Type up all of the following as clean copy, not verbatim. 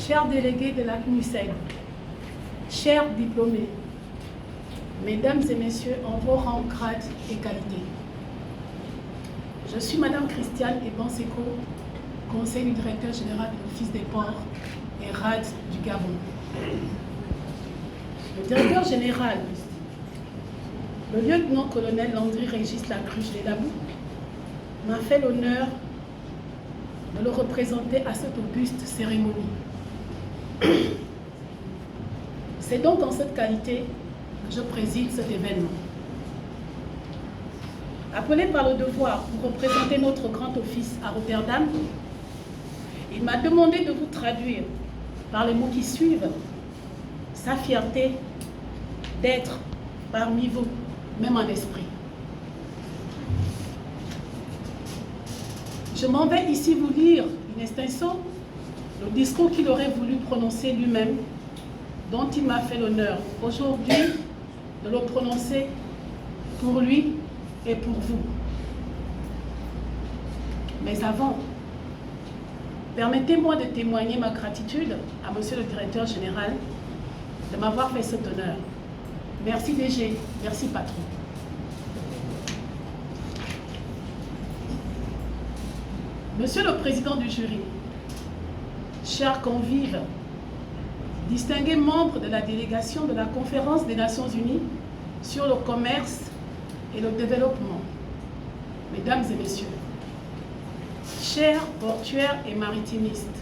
chers délégués de la CNUSEG, chers diplômés, mesdames et messieurs en vos rangs, grades et qualités. Je suis Madame Christiane Ebanseko, conseiller du directeur général de l'Office des ports et RAD du Gabon. Le directeur général, le lieutenant-colonel Landry-Régis Lacruche Lelabou, m'a fait l'honneur de le représenter à cette auguste cérémonie. C'est donc en cette qualité que je préside cet événement. Appelé par le devoir pour représenter notre grand office à Rotterdam, il m'a demandé de vous traduire par les mots qui suivent sa fierté d'être parmi vous, même en esprit. Je m'en vais ici vous lire, in extenso, le discours qu'il aurait voulu prononcer lui-même, dont il m'a fait l'honneur aujourd'hui de le prononcer pour lui et pour vous. Mais avant, permettez-moi de témoigner ma gratitude à Monsieur le Directeur Général de m'avoir fait cet honneur. Merci DG, merci patron. Monsieur le Président du jury, chers convives, distingués membres de la délégation de la Conférence des Nations Unies sur le commerce et le développement, mesdames et messieurs, chers portuaires et maritimistes,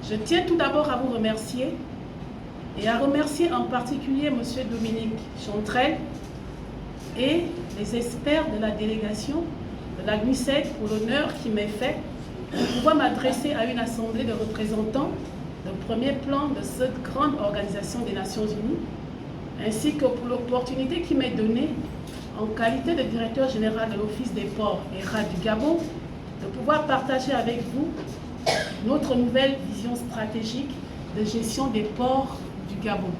je tiens tout d'abord à vous remercier et à remercier en particulier M. Dominique Chantrel et les experts de la délégation de la CNUSEG pour l'honneur qui m'est fait de pouvoir m'adresser à une assemblée de représentants de premier plan de cette grande organisation des Nations Unies, ainsi que pour l'opportunité qui m'est donnée, en qualité de directeur général de l'Office des ports et RAD du Gabon, de pouvoir partager avec vous notre nouvelle vision stratégique de gestion des ports du Gabon.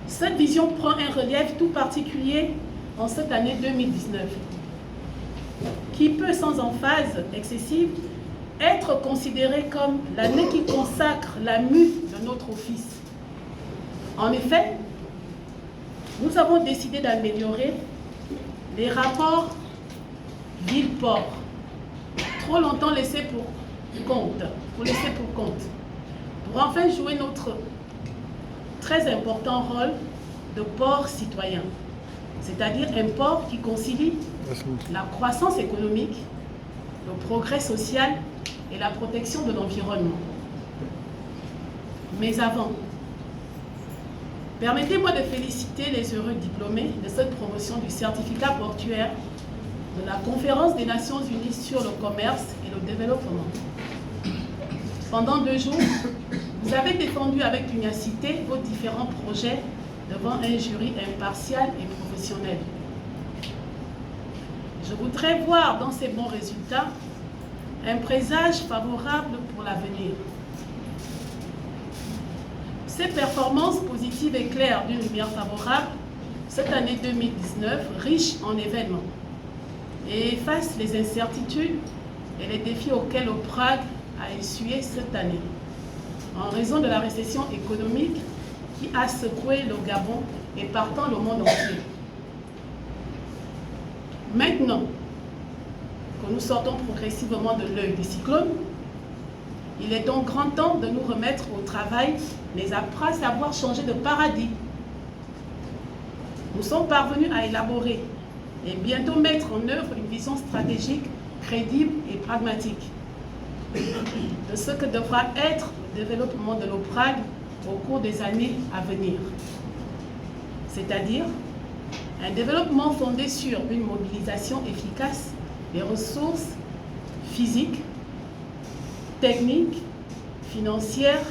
Cette vision prend un relief tout particulier en cette année 2019, qui peut, sans emphase excessive, être considérée comme l'année qui consacre la mue de notre office. En effet, nous avons décidé d'améliorer les rapports ville-port, trop longtemps laissés pour compte, pour enfin jouer notre très important rôle de port citoyen, c'est-à-dire un port qui concilie la croissance économique, le progrès social et la protection de l'environnement. Mais avant, permettez-moi de féliciter les heureux diplômés de cette promotion du certificat portuaire de la Conférence des Nations Unies sur le commerce et le développement. Pendant 2 jours, vous avez défendu avec pugnacité vos différents projets devant un jury impartial et professionnel. Je voudrais voir dans ces bons résultats un présage favorable pour l'avenir. Ces performances positives éclairent d'une lumière favorable cette année 2019, riche en événements, et efface les incertitudes et les défis auxquels le Prague a essuyé cette année, en raison de la récession économique qui a secoué le Gabon et partant le monde entier. Maintenant que nous sortons progressivement de l'œil du cyclone, il est donc grand temps de nous remettre au travail, mais après avoir changé de paradigme. Nous sommes parvenus à élaborer et bientôt mettre en œuvre une vision stratégique crédible et pragmatique de ce que devra être le développement de l'OPRAG au cours des années à venir. C'est-à-dire un développement fondé sur une mobilisation efficace des ressources physiques, techniques, financières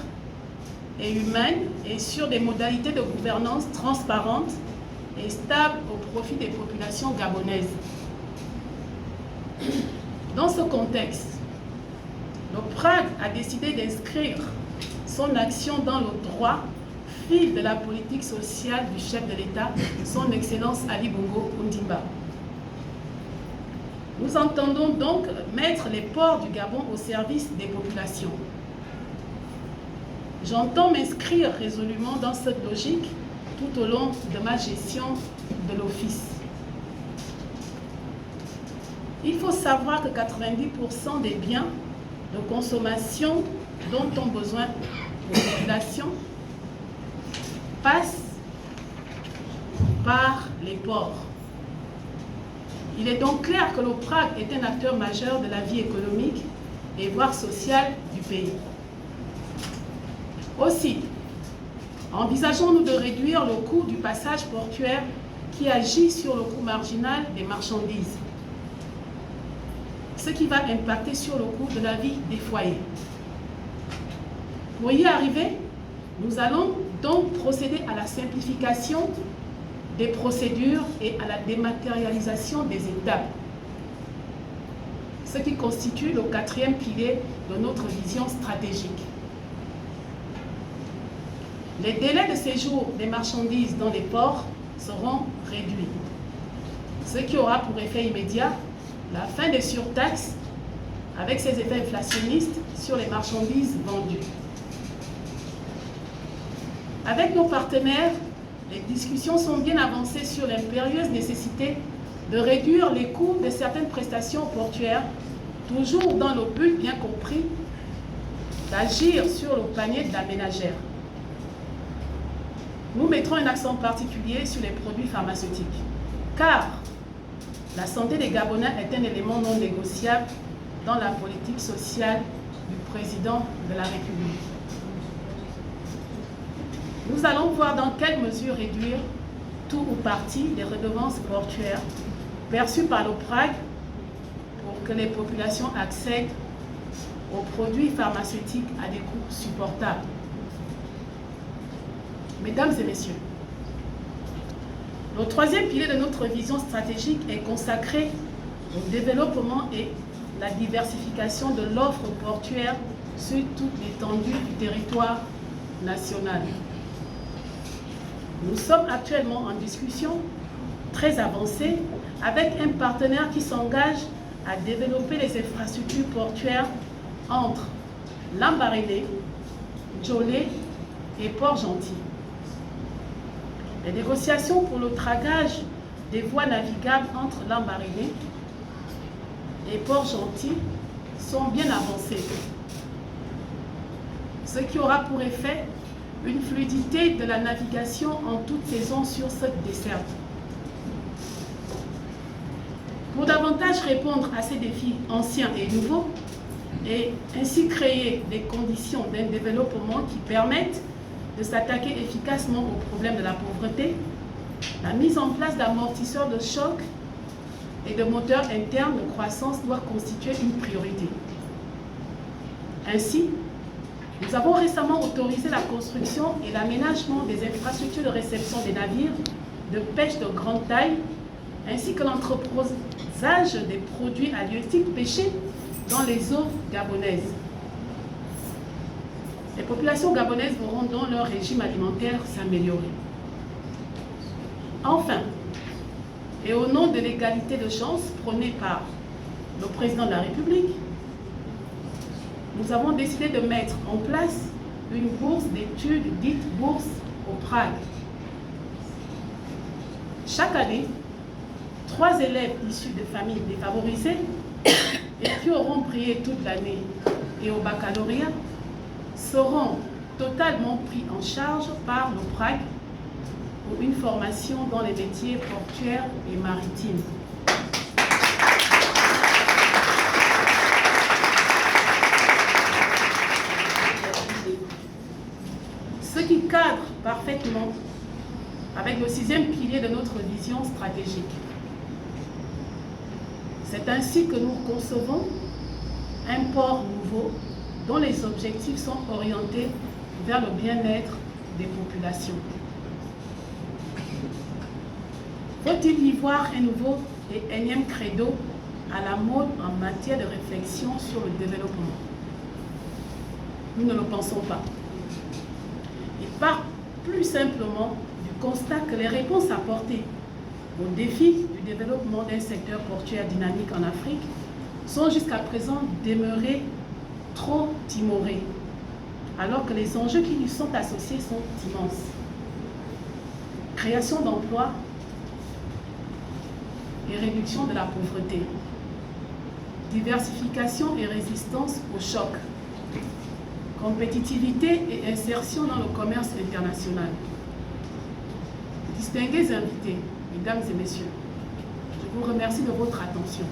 et humaines et sur des modalités de gouvernance transparentes et stables au profit des populations gabonaises. Dans ce contexte, le Prague a décidé d'inscrire son action dans le droit fil de la politique sociale du chef de l'État, son Excellence Ali Bongo Ondimba. Nous entendons donc mettre les ports du Gabon au service des populations. J'entends m'inscrire résolument dans cette logique tout au long de ma gestion de l'office. Il faut savoir que 90% des biens de consommation dont ont besoin les populations passent par les ports. Il est donc clair que l'OPRAG est un acteur majeur de la vie économique et voire sociale du pays. Aussi, envisageons-nous de réduire le coût du passage portuaire qui agit sur le coût marginal des marchandises, ce qui va impacter sur le coût de la vie des foyers. Pour y arriver, nous allons donc procéder à la simplification des procédures et à la dématérialisation des étapes, ce qui constitue le 4e pilier de notre vision stratégique. Les délais de séjour des marchandises dans les ports seront réduits, ce qui aura pour effet immédiat la fin des surtaxes avec ses effets inflationnistes sur les marchandises vendues. Avec nos partenaires, les discussions sont bien avancées sur l'impérieuse nécessité de réduire les coûts de certaines prestations portuaires, toujours dans le but bien compris d'agir sur le panier de la ménagère. Nous mettrons un accent particulier sur les produits pharmaceutiques, car la santé des Gabonais est un élément non négociable dans la politique sociale du président de la République. Nous allons voir dans quelle mesure réduire tout ou partie des redevances portuaires perçues par l'OPRAG pour que les populations accèdent aux produits pharmaceutiques à des coûts supportables. Mesdames et messieurs, le 3e pilier de notre vision stratégique est consacré au développement et la diversification de l'offre portuaire sur toute l'étendue du territoire national. Nous sommes actuellement en discussion très avancée avec un partenaire qui s'engage à développer les infrastructures portuaires entre Lambaréné, Djolé et Port-Gentil. Les négociations pour le tragage des voies navigables entre Lambaréné et Port-Gentil sont bien avancées, ce qui aura pour effet une fluidité de la navigation en toute saison sur cette desserte. Pour davantage répondre à ces défis anciens et nouveaux, et ainsi créer les conditions d'un développement qui permettent de s'attaquer efficacement au problème de la pauvreté, la mise en place d'amortisseurs de choc et de moteurs internes de croissance doit constituer une priorité. Ainsi, nous avons récemment autorisé la construction et l'aménagement des infrastructures de réception des navires de pêche de grande taille, ainsi que l'entreposage des produits halieutiques pêchés dans les eaux gabonaises. Les populations gabonaises verront donc leur régime alimentaire s'améliorer. Enfin, et au nom de l'égalité de chance prônée par le président de la République, nous avons décidé de mettre en place une bourse d'études dite bourse OPRAG. Chaque année, 3 élèves issus de familles défavorisées et qui auront brillé toute l'année et au baccalauréat seront totalement pris en charge par l'OPRAG pour une formation dans les métiers portuaires et maritimes. Ce qui cadre parfaitement avec le 6e pilier de notre vision stratégique. C'est ainsi que nous concevons un port nouveau dont les objectifs sont orientés vers le bien-être des populations. Faut-il y voir un nouveau et énième credo à la mode en matière de réflexion sur le développement? Nous ne le pensons pas. Il part plus simplement du constat que les réponses apportées aux défis du du développement d'un secteur portuaire dynamique en Afrique sont jusqu'à présent demeurés trop timorés, alors que les enjeux qui lui sont associés sont immenses. Création d'emplois et réduction de la pauvreté, diversification et résistance au choc, compétitivité et insertion dans le commerce international. Distingués invités, mesdames et messieurs, je vous remercie de votre attention.